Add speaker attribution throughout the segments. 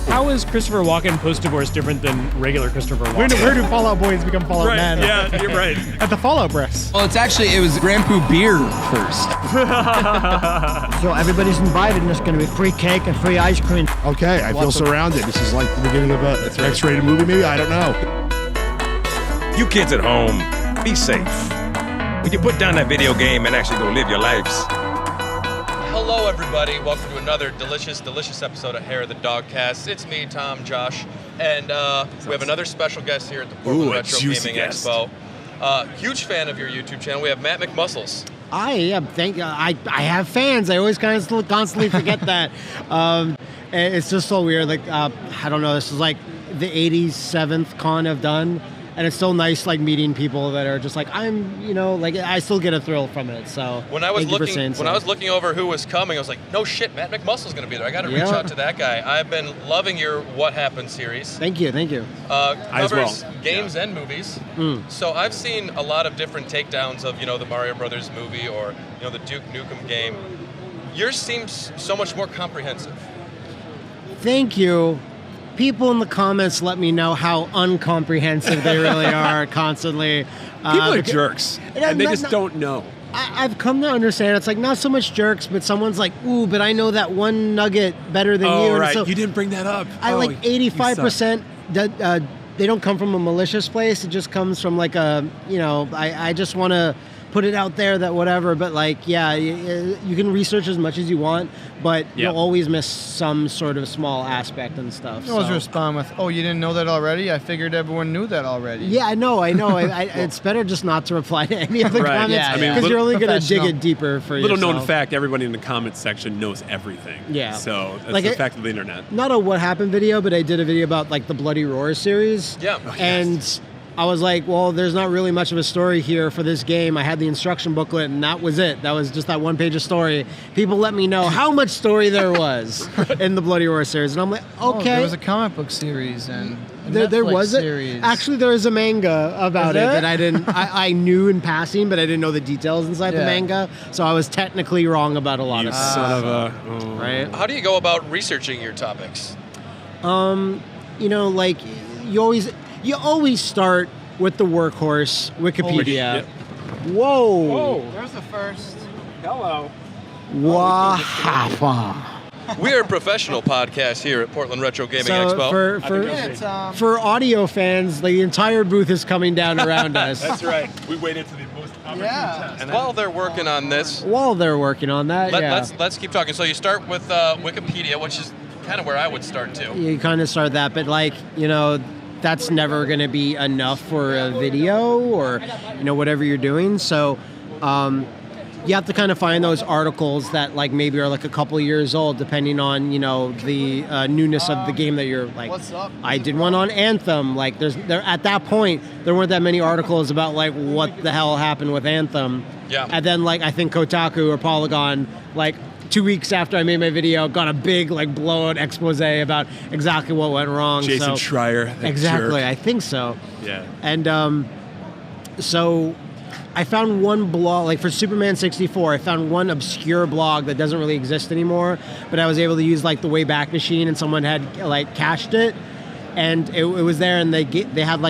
Speaker 1: How is Christopher Walken post-divorce different than regular Christopher Walken?
Speaker 2: Where do Fall Out Boys become Fall Out
Speaker 1: Right,
Speaker 2: Men?
Speaker 1: yeah, you're right.
Speaker 2: At the Fall Out Breasts.
Speaker 3: Well, it was Grandpoo beer first.
Speaker 4: So everybody's invited, and there's going to be free cake and free ice cream.
Speaker 5: Okay, I feel surrounded. This is like the beginning of an X-rated movie, maybe? I don't know.
Speaker 6: You kids at home, be safe. Would you put down that video game and actually go live your lives?
Speaker 7: Hello, everybody. Welcome to another delicious episode of Hair of the Dogcast. It's me, Tom, Josh, and we have another special guest here at the Portland Retro Gaming Expo. Huge fan of your YouTube channel. We have Matt McMuscles.
Speaker 4: I am. I have fans. I always constantly forget that. It's just so weird. Like I don't know. This is like the 87th con I've done. And it's still nice, like, meeting people that are just like, I still get a thrill from it. So
Speaker 7: when I was looking over who was coming, I was like, no shit, Matt McMuscles is going to be there. I got to reach out to that guy. I've been loving your What Happun series.
Speaker 4: Thank you.
Speaker 7: Covers games and movies. So I've seen a lot of different takedowns of, the Mario Brothers movie or, the Duke Nukem game. Yours seems so much more comprehensive.
Speaker 4: Thank you. People in the comments let me know how uncomprehensive they really are constantly.
Speaker 1: People are jerks, and they just don't know.
Speaker 4: I've come to understand it's like not so much jerks, but someone's like, ooh, but I know that one nugget better than you.
Speaker 1: Oh, right.
Speaker 4: So
Speaker 1: you didn't bring that up.
Speaker 4: I like 85% that they don't come from a malicious place. It just comes from like I just want to put it out there that whatever, but you can research as much as you want, but you'll always miss some sort of small aspect and stuff.
Speaker 2: You always respond with, oh, you didn't know that already? I figured everyone knew that already.
Speaker 4: Yeah, I know. It's better just not to reply to any of the comments because you're only going to dig it deeper for yourself.
Speaker 1: Little known fact, everybody in the comments section knows everything. Yeah. So that's the fact of the internet.
Speaker 4: Not a What Happened video, but I did a video about like the Bloody Roar series.
Speaker 7: Yeah.
Speaker 4: And I was like, well, there's not really much of a story here for this game. I had the instruction booklet, and that was it. That was just that one page of story. People let me know how much story there was in the Bloody Roar series. And I'm like, okay.
Speaker 2: There was a comic book series and
Speaker 4: there was
Speaker 2: series.
Speaker 4: Actually, there is a manga about it that I didn't. I knew in passing, but I didn't know the details inside the manga. So I was technically wrong about a lot of stuff.
Speaker 1: Son of a...
Speaker 4: Right?
Speaker 7: How do you go about researching your topics?
Speaker 4: You always start with the workhorse, Wikipedia. Whoa!
Speaker 2: There's the first.
Speaker 1: Hello.
Speaker 4: Wha Happun.
Speaker 7: We are a professional podcast here at Portland Retro Gaming Expo.
Speaker 4: For audio fans, the entire booth is coming down around us.
Speaker 1: That's right. We waited to the most opportune test.
Speaker 7: And while they're working on this,
Speaker 4: let's
Speaker 7: keep talking. So you start with Wikipedia, which is kind of where I would start too.
Speaker 4: You kind of start that, but that's never going to be enough for a video or whatever you're doing. So you have to kind of find those articles that maybe are a couple of years old, depending on the newness of the game that you're like.
Speaker 2: What's up?
Speaker 4: I did one on Anthem. At that point there weren't that many articles about what the hell happened with Anthem.
Speaker 7: Yeah.
Speaker 4: And then I think Kotaku or Polygon 2 weeks after I made my video, got a big blowout expose about exactly what went wrong.
Speaker 1: Jason Schreier.
Speaker 4: Exactly,
Speaker 1: jerk.
Speaker 4: I think so.
Speaker 1: Yeah.
Speaker 4: And so I found one blog, for Superman 64, I found one obscure blog that doesn't really exist anymore, but I was able to use the Wayback Machine, and someone had cached it, and it was there, and they had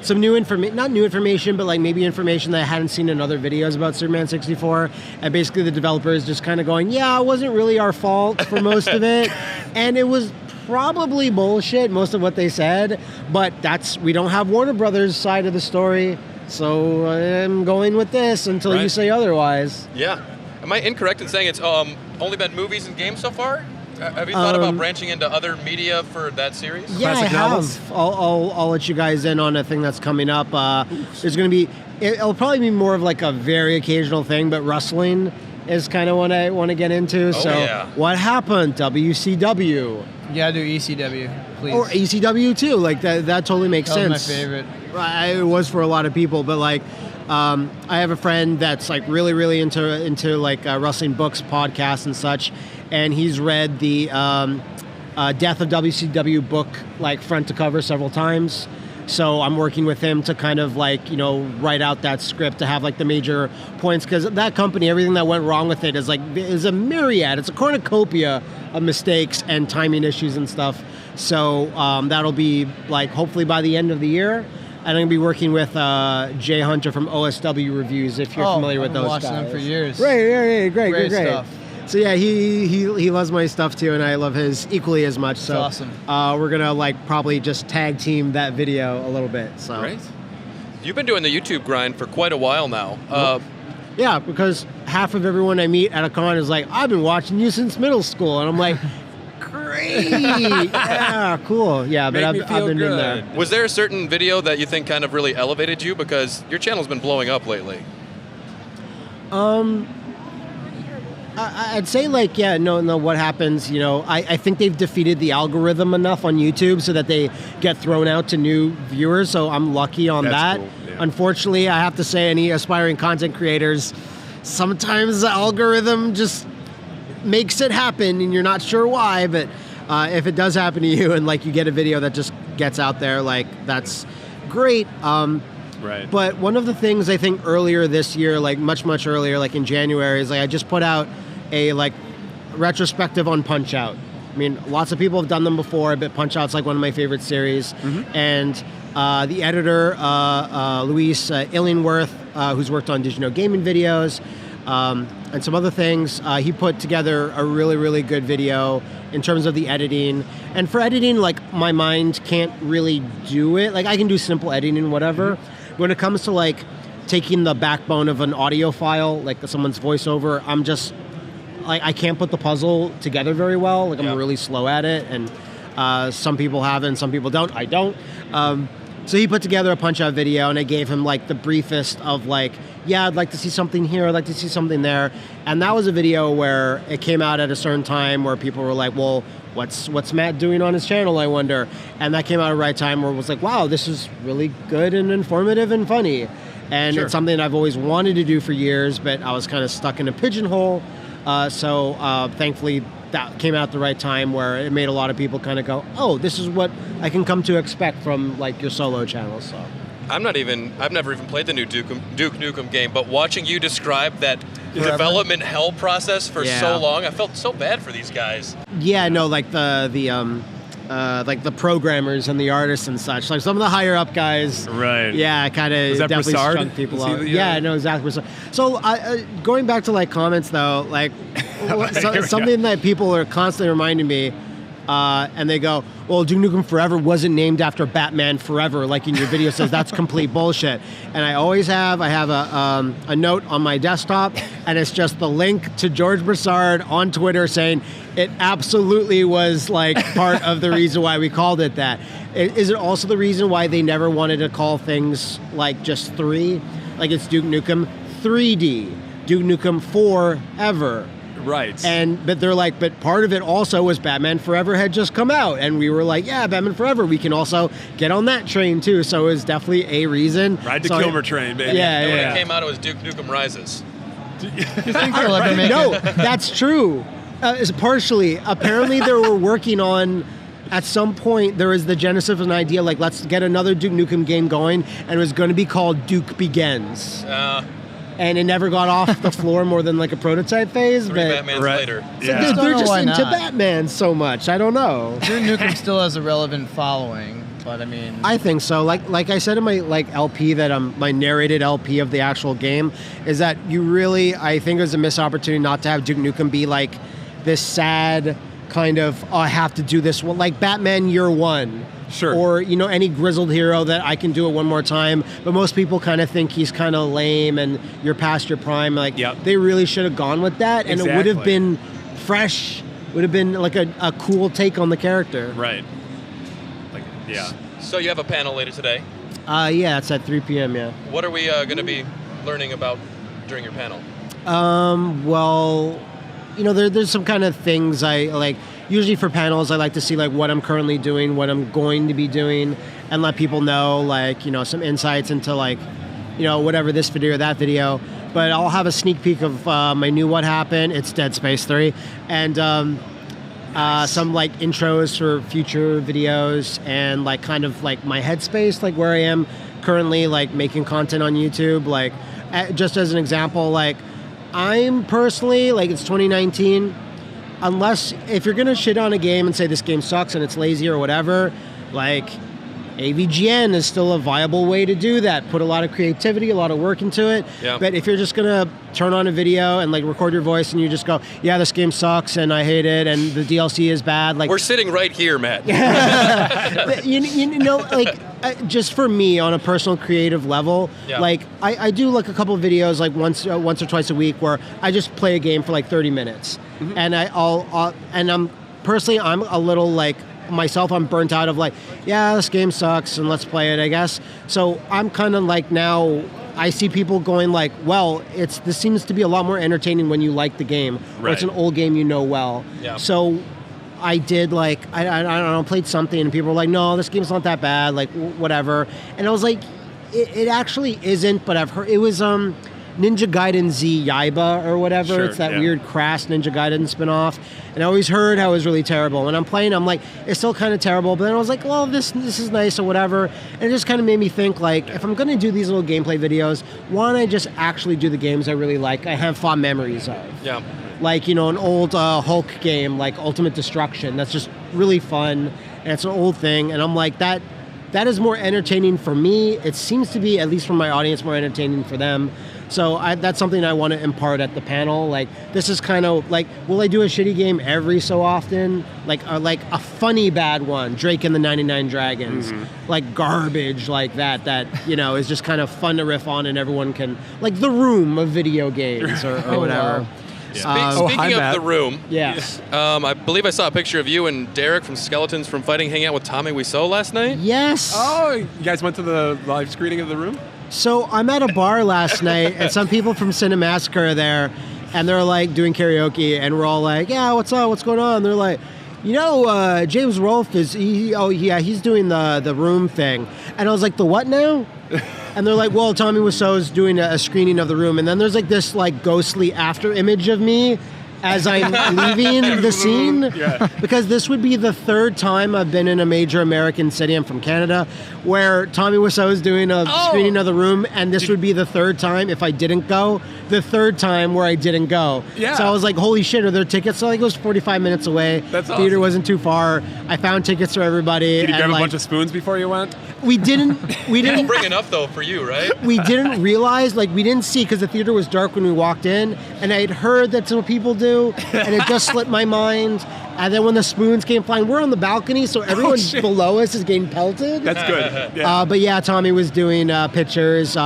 Speaker 4: some new information, not new information, but maybe information that I hadn't seen in other videos about Superman 64. And basically the developers just kind of going, yeah, it wasn't really our fault for most of it. And it was probably bullshit, most of what they said. But we don't have Warner Brothers' side of the story. So I'm going with this until you say otherwise.
Speaker 7: Yeah. Am I incorrect in saying it's only been movies and games so far? Have you thought about branching into other media for that series?
Speaker 4: Yeah, I have. I'll let you guys in on a thing that's coming up. There's going to be, it'll probably be more of a very occasional thing, but wrestling is kind of what I want to get into. What happened? WCW.
Speaker 2: You gotta do ECW, please.
Speaker 4: Or ECW too. That totally makes sense.
Speaker 2: That was my favorite.
Speaker 4: It was for a lot of people, but I have a friend that's really, really into wrestling books, podcasts, and such, and he's read the Death of WCW book front to cover several times. So I'm working with him to kind of write out that script to have the major points, because that company, everything that went wrong with it is a myriad. It's a cornucopia of mistakes and timing issues and stuff. So that'll be like hopefully by the end of the year. And I'm going to be working with Jay Hunter from OSW Reviews, if you're familiar with those guys.
Speaker 2: I've been watching them for years.
Speaker 4: Right. Great
Speaker 2: stuff.
Speaker 4: So yeah, he loves my stuff too, and I love his equally as much. So
Speaker 2: that's awesome.
Speaker 4: We're gonna like probably just tag team that video a little bit. So
Speaker 7: Great. You've been doing the YouTube grind for quite a while now.
Speaker 4: Yeah, because half of everyone I meet at a con is like, I've been watching you since middle school, and I'm like, great, yeah, cool, yeah. But I've been in there.
Speaker 7: Was there a certain video that you think kind of really elevated you, because your channel's been blowing up lately?
Speaker 4: I'd say like, no, what happens, I think they've defeated the algorithm enough on YouTube so that they get thrown out to new viewers, so I'm lucky on that.
Speaker 1: Cool. Yeah.
Speaker 4: Unfortunately, I have to say, any aspiring content creators, sometimes the algorithm just makes it happen and you're not sure why, but if it does happen to you and like you get a video that just gets out there, like that's great.
Speaker 1: Right.
Speaker 4: But one of the things I think earlier this year, like much earlier, like in January, is like I just put out a like retrospective on Punch-Out. I mean, lots of people have done them before, but Punch-Out's like one of my favorite series. Mm-hmm. And the editor, Luis Illingworth, who's worked on Did You Know Gaming videos, and some other things, he put together a really good video in terms of the editing. And for editing, like my mind can't really do it. Like I can do simple editing, whatever. Mm-hmm. When it comes to like taking the backbone of an audio file, like someone's voiceover, I'm just like, I can't put the puzzle together very well. Like I'm really slow at it, and some people have it and some people don't. I don't. So he put together a Punch-Out video, and I gave him like the briefest of like, yeah, I'd like to see something here, I'd like to see something there. And that was a video where it came out at a certain time where people were like, well, what's Matt doing on his channel, I wonder? And that came out at the right time where it was like, wow, this is really good and informative and funny. And it's something I've always wanted to do for years, but I was kind of stuck in a pigeonhole. So thankfully that came out at the right time where it made a lot of people kind of go, oh, this is what I can come to expect from like your solo channel. So
Speaker 7: I've never even played the new Duke Nukem game, but watching you describe that development hell process for so long, I felt so bad for these guys.
Speaker 4: Yeah, no, like the programmers and the artists and such, like some of the higher up guys.
Speaker 1: Right.
Speaker 4: Yeah, kind of definitely chunk people out. Yeah, I know exactly. So going back to like comments though, like something that people are constantly reminding me, and they go, well, Duke Nukem Forever wasn't named after Batman Forever, like in your video says. That's complete bullshit. And I have a note on my desktop, and it's just the link to George Broussard on Twitter saying it absolutely was like part of the reason why we called it that. Is it also the reason why they never wanted to call things like just 3? Like it's Duke Nukem 3D, Duke Nukem Forever.
Speaker 1: Right.
Speaker 4: But they're like, but part of it also was Batman Forever had just come out, and we were like, yeah, Batman Forever, we can also get on that train too. So it was definitely a reason.
Speaker 1: Ride the Kilmer train, baby.
Speaker 7: And when it came out, it was Duke Nukem Rises.
Speaker 2: You think they'll ever make
Speaker 4: No, that's true. It's partially. Apparently, they were working on. At some point, there was the genesis of an idea like, let's get another Duke Nukem game going, and it was going to be called Duke Begins. And it never got off the floor more than like a prototype phase.
Speaker 7: Three Batmans later.
Speaker 4: So they're just into Batman so much. I don't know.
Speaker 2: Duke Nukem still has a relevant following, but I mean,
Speaker 4: I think so. Like I said in my like LP that my narrated LP of the actual game is that I think it was a missed opportunity not to have Duke Nukem be like this sad kind of I have to do this like Batman Year One.
Speaker 1: Sure.
Speaker 4: Or, any grizzled hero that I can do it one more time. But most people kind of think he's kind of lame and you're past your prime. Like, they really should have gone with that. And it would have been fresh. Would have been like a cool take on the character.
Speaker 1: Right.
Speaker 7: So you have a panel later today?
Speaker 4: Yeah, it's at 3 p.m., yeah.
Speaker 7: What are we going to be learning about during your panel?
Speaker 4: Well, there's some kind of things I like. Usually for panels, I like to see like what I'm currently doing, what I'm going to be doing, and let people know like, some insights into like, whatever this video or that video. But I'll have a sneak peek of my new What Happun. It's Dead Space 3. And some like intros for future videos and like kind of like my headspace, like where I am currently like making content on YouTube. Like just as an example, like I'm personally, like it's 2019, unless if you're gonna shit on a game and say this game sucks and it's lazy or whatever, like AVGN is still a viable way to do that. Put a lot of creativity, a lot of work into it.
Speaker 7: Yeah.
Speaker 4: But if you're just gonna turn on a video and like record your voice and you just go, yeah, this game sucks and I hate it and the DLC is bad, like
Speaker 7: we're sitting right here, Matt.
Speaker 4: you know, like just for me on a personal creative level, like I do like a couple of videos like once or twice a week where I just play a game for like 30 minutes, and I'm a little like. Myself, I'm burnt out of like, yeah, this game sucks and let's play it, I guess. So I'm kind of like now I see people going like, well, this seems to be a lot more entertaining when you like the game, or it's an old game you know well. Yeah. So I did like, I don't know, played something and people were like, no, this game's not that bad, like whatever. And I was like, it actually isn't, but I've heard, it was Ninja Gaiden Z Yaiba or whatever. Sure, it's that weird crass Ninja Gaiden spinoff. And I always heard how it was really terrible. When I'm playing, I'm like, it's still kind of terrible. But then I was like, well, this is nice or whatever. And it just kind of made me think, like, if I'm going to do these little gameplay videos, why don't I just actually do the games I really like, I have fond memories of. Yeah. Like, you know, an old Hulk game, like Ultimate Destruction. That's just really fun. And it's an old thing. And I'm like, that is more entertaining for me. It seems to be, at least from my audience, more entertaining for them. So that's something I want to impart at the panel. Like, this is kind of like, will I do a shitty game every so often? Like a funny bad one, Drake and the 99 Dragons. Like garbage like that, you know, is just kind of fun to riff on and everyone can, like The Room of video games or whatever.
Speaker 7: Wow. Yeah. Speaking of The Room,
Speaker 4: yes.
Speaker 7: I believe I saw a picture of you and Derek from Skeletons from Fighting hang out with Tommy Wiseau last night.
Speaker 4: Yes.
Speaker 1: Oh, you guys went to the live screening of The Room?
Speaker 4: So I'm at a bar last night, and some people from Cinemassacre are there, and they're like doing karaoke, and we're all like, yeah, what's up, what's going on? And they're like, you know, James Rolfe he's doing the Room thing. And I was like, the what now? And they're like, well, Tommy Wiseau's doing a screening of The Room. And then there's like this like ghostly after image of me as I'm leaving the scene. Yeah. Because this would be the third time I've been in a major American city. I'm from Canada, where Tommy Wiseau is doing a screening of The Room, and this would be the third time if I didn't go. The third time where I didn't go. Yeah. So I was like, holy shit, are there tickets? So like, it was 45 minutes away.
Speaker 1: That's awesome.
Speaker 4: Theater wasn't too far. I found tickets for everybody.
Speaker 1: Did you grab a bunch of spoons before you went?
Speaker 4: We didn't
Speaker 7: bring enough though for you, right?
Speaker 4: We didn't realize, like, we didn't see because the theater was dark when we walked in, and I had heard that's what people do, and it just slipped my mind. And then when the spoons came flying, we're on the balcony, so everyone below us is getting pelted.
Speaker 1: That's good. Yeah.
Speaker 4: But yeah, Tommy was doing pictures.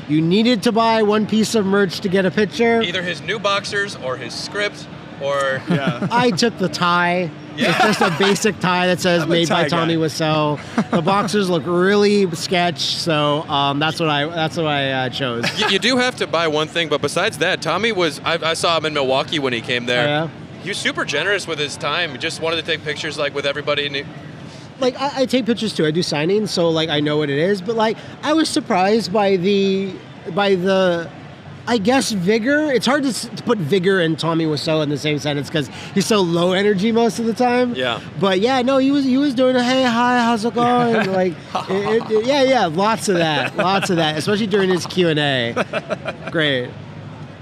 Speaker 4: You needed to buy one piece of merch to get a picture.
Speaker 7: Either his new boxers or his script or...
Speaker 1: Yeah.
Speaker 4: I took the tie. Yeah. It's just a basic tie that says made by Tommy Wiseau. The boxers look really sketch, so that's what I chose.
Speaker 7: You do have to buy one thing, but besides that, Tommy was... I saw him in Milwaukee when he came there.
Speaker 4: Oh, yeah?
Speaker 7: He was super generous with his time. He just wanted to take pictures like with everybody. And
Speaker 4: like I take pictures too. I do signings, so like I know what it is. But like I was surprised by the I guess vigor. It's hard to put vigor and Tommy Wiseau in the same sentence because he's so low energy most of the time.
Speaker 7: Yeah.
Speaker 4: But yeah, no, he was doing a hey, hi, how's it going? Like yeah, lots of that, especially during his Q&A. Great.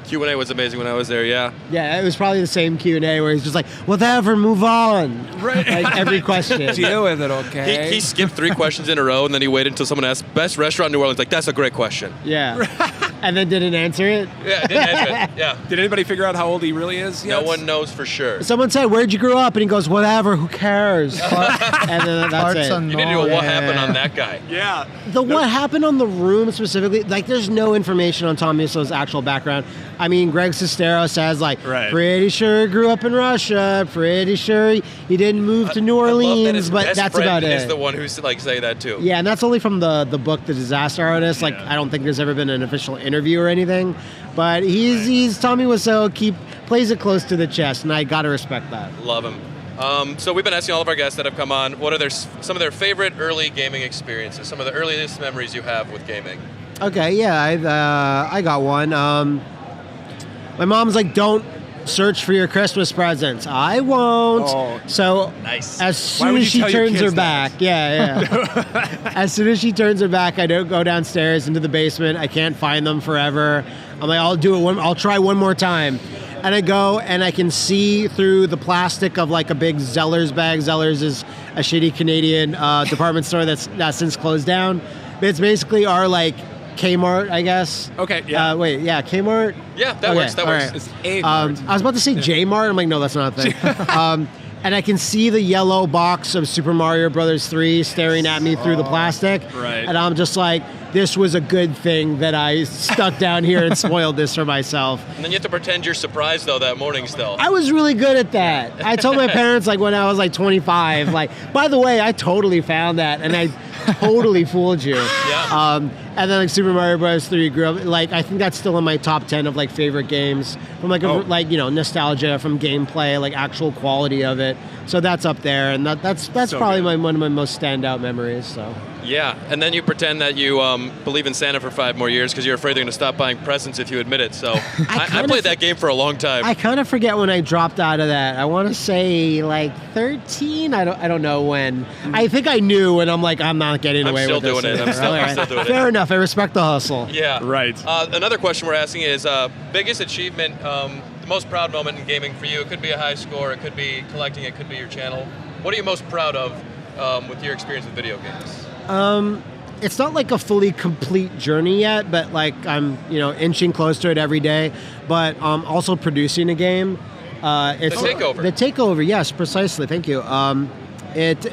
Speaker 7: Q&A was amazing when I was there, yeah.
Speaker 4: Yeah, it was probably the same Q&A where he's just like, whatever, move on. Right. Like every question.
Speaker 3: Deal with it, okay?
Speaker 7: He skipped 3 questions in a row, and then he waited until someone asked, best restaurant in New Orleans. Like, that's a great question.
Speaker 4: Yeah. And then didn't answer it?
Speaker 7: Yeah, didn't answer it, yeah.
Speaker 1: Did anybody figure out how old he really is yet?
Speaker 7: No one knows for sure.
Speaker 4: Someone said, where'd you grow up? And he goes, whatever, who cares? And then that's it.
Speaker 7: You need to do a What Happened on that guy.
Speaker 1: Yeah.
Speaker 4: What happened on The Room specifically, like there's no information on Tommy Wiseau's actual background. I mean, Greg Sestero says like, pretty sure he grew up in Russia, pretty sure he didn't move to New Orleans, but that's about it.
Speaker 7: Is the one who's like say that too.
Speaker 4: Yeah, and that's only from the book, The Disaster Artist. Like, I don't think there's ever been an official interview or anything, but he's Tommy Wiseau, plays it close to the chest, and I gotta respect that.
Speaker 7: Love him. So we've been asking all of our guests that have come on, what are some of their favorite early gaming experiences, some of the earliest memories you have with gaming?
Speaker 4: Okay, yeah, I got one. My mom's like, don't search for your Christmas presents. I won't. Oh,
Speaker 7: so
Speaker 4: nice. As soon as she turns her back, as soon as she turns her back, I don't go downstairs into the basement. I can't find them forever. I'm like, I'll do it. I'll try one more time. And And I go and I can see through the plastic of like a big Zellers bag. Zellers is a shitty Canadian department store that's since closed down. But it's basically our like Kmart, I guess.
Speaker 1: Okay, yeah.
Speaker 4: Kmart?
Speaker 7: Yeah, that works. That works.
Speaker 4: Right.
Speaker 1: It's a Mart.
Speaker 4: I was about to say J-Mart. I'm like, no, that's not a thing. And I can see the yellow box of Super Mario Brothers 3 staring at me through the plastic.
Speaker 1: Right.
Speaker 4: And I'm just like, this was a good thing that I stuck down here and spoiled this for myself.
Speaker 7: And then you have to pretend you're surprised, though, that morning still.
Speaker 4: I was really good at that. I told my parents, like, when I was, like, 25, like, by the way, I totally found that, and I totally fooled you.
Speaker 7: Yeah.
Speaker 4: And then, like, Super Mario Bros. 3 grew up, like, I think that's still in my top 10 of, like, favorite games. From, like, nostalgia, from gameplay, like, actual quality of it. So that's up there, and that's so probably one of my most standout memories, so.
Speaker 7: Yeah, and then you pretend that you believe in Santa for 5 more years because you're afraid they're going to stop buying presents if you admit it. So I played that game for a long time.
Speaker 4: I kind of forget when I dropped out of that. I want to say like 13. I don't know when. I think I knew, and I'm like, I'm not getting away with this.
Speaker 7: I'm still doing it.
Speaker 4: Fair enough. I respect the hustle.
Speaker 7: Yeah.
Speaker 1: Right.
Speaker 7: Another question we're asking is biggest achievement, the most proud moment in gaming for you. It could be a high score. It could be collecting. It could be your channel. What are you most proud of with your experience with video games?
Speaker 4: It's not like a fully complete journey yet, but like I'm, inching close to it every day. But also producing a game. It's
Speaker 7: the Takeover.
Speaker 4: The Takeover, yes, precisely. Thank you. It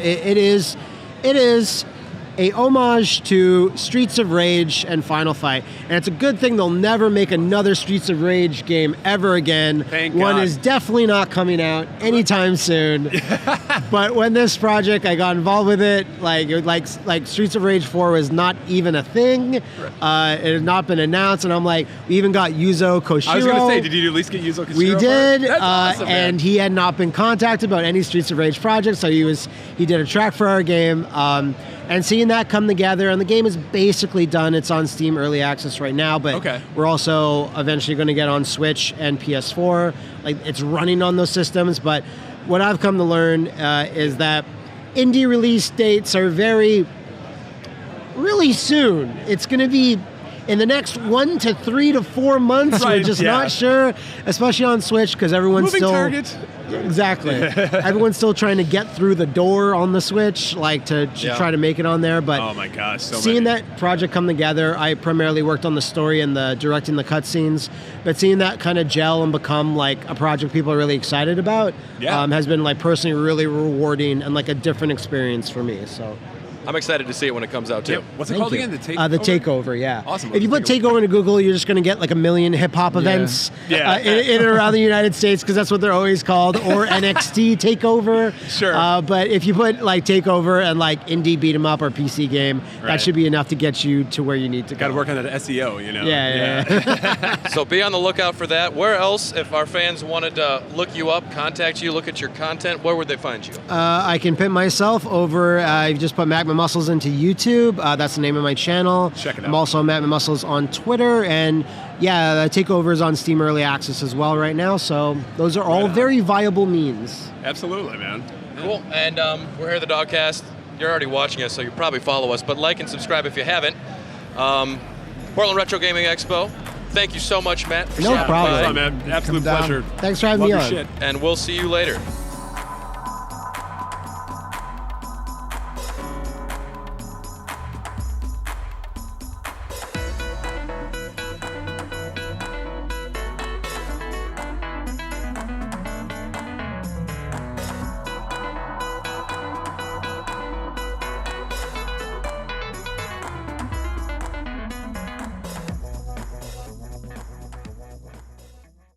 Speaker 4: is a homage to Streets of Rage and Final Fight, and it's a good thing they'll never make another Streets of Rage game ever again.
Speaker 1: Thank
Speaker 4: One
Speaker 1: God.
Speaker 4: is definitely not coming out anytime soon. But when this project, I got involved with it, like Streets of Rage 4 was not even a thing. It had not been announced, and I'm like, we even got Yuzo Koshiro.
Speaker 1: I was going to say, did you at least get Yuzo Koshiro?
Speaker 4: We did,
Speaker 1: That's awesome, man.
Speaker 4: and he had not been contacted about any Streets of Rage project, so he did a track for our game. And seeing that come together, and the game is basically done. It's on Steam Early Access right now, but we're also eventually going to get on Switch and PS4. Like, it's running on those systems, but what I've come to learn is that indie release dates are really soon. It's going to be in the next 1 to 3 to 4 months.
Speaker 1: Right,
Speaker 4: we're just not sure, especially on Switch, because everyone's
Speaker 1: Moving
Speaker 4: still...
Speaker 1: target.
Speaker 4: Exactly. Everyone's still trying to get through the door on the Switch, like to try to make it on there. But
Speaker 1: oh my gosh,
Speaker 4: seeing that project come together, I primarily worked on the story and the directing the cutscenes. But seeing that kind of gel and become like a project people are really excited about has been like personally really rewarding and like a different experience for me. So.
Speaker 7: I'm excited to see it when it comes out, too.
Speaker 1: Yep. What's it called again? The Takeover?
Speaker 4: The Takeover, yeah.
Speaker 1: Awesome.
Speaker 4: If you put Takeover into Google, you're just going to get like a million hip-hop events in and around the United States, because that's what they're always called, or NXT Takeover.
Speaker 1: Sure.
Speaker 4: But if you put like Takeover and like indie beat-em-up or PC game, that should be enough to get you to where you need to go.
Speaker 1: Got to work on that SEO,
Speaker 4: Yeah.
Speaker 7: So be on the lookout for that. Where else, if our fans wanted to look you up, contact you, look at your content, where would they find you?
Speaker 4: I can pin myself over, you just put McMuscles into YouTube. That's the name of my channel.
Speaker 1: Check it out.
Speaker 4: I'm also McMuscles on Twitter, and Takeover is on Steam Early Access as well right now. So those are all very viable means.
Speaker 1: Absolutely, man.
Speaker 7: Cool. And we're here at the Dogcast. You're already watching us, so you probably follow us. But like and subscribe if you haven't. Portland Retro Gaming Expo. Thank you so much, Matt, for
Speaker 4: No
Speaker 7: stopping
Speaker 4: problem.
Speaker 7: by.
Speaker 1: Awesome, man. Absolute pleasure.
Speaker 4: Thanks for having me on.
Speaker 1: Shit.
Speaker 7: And we'll see you later.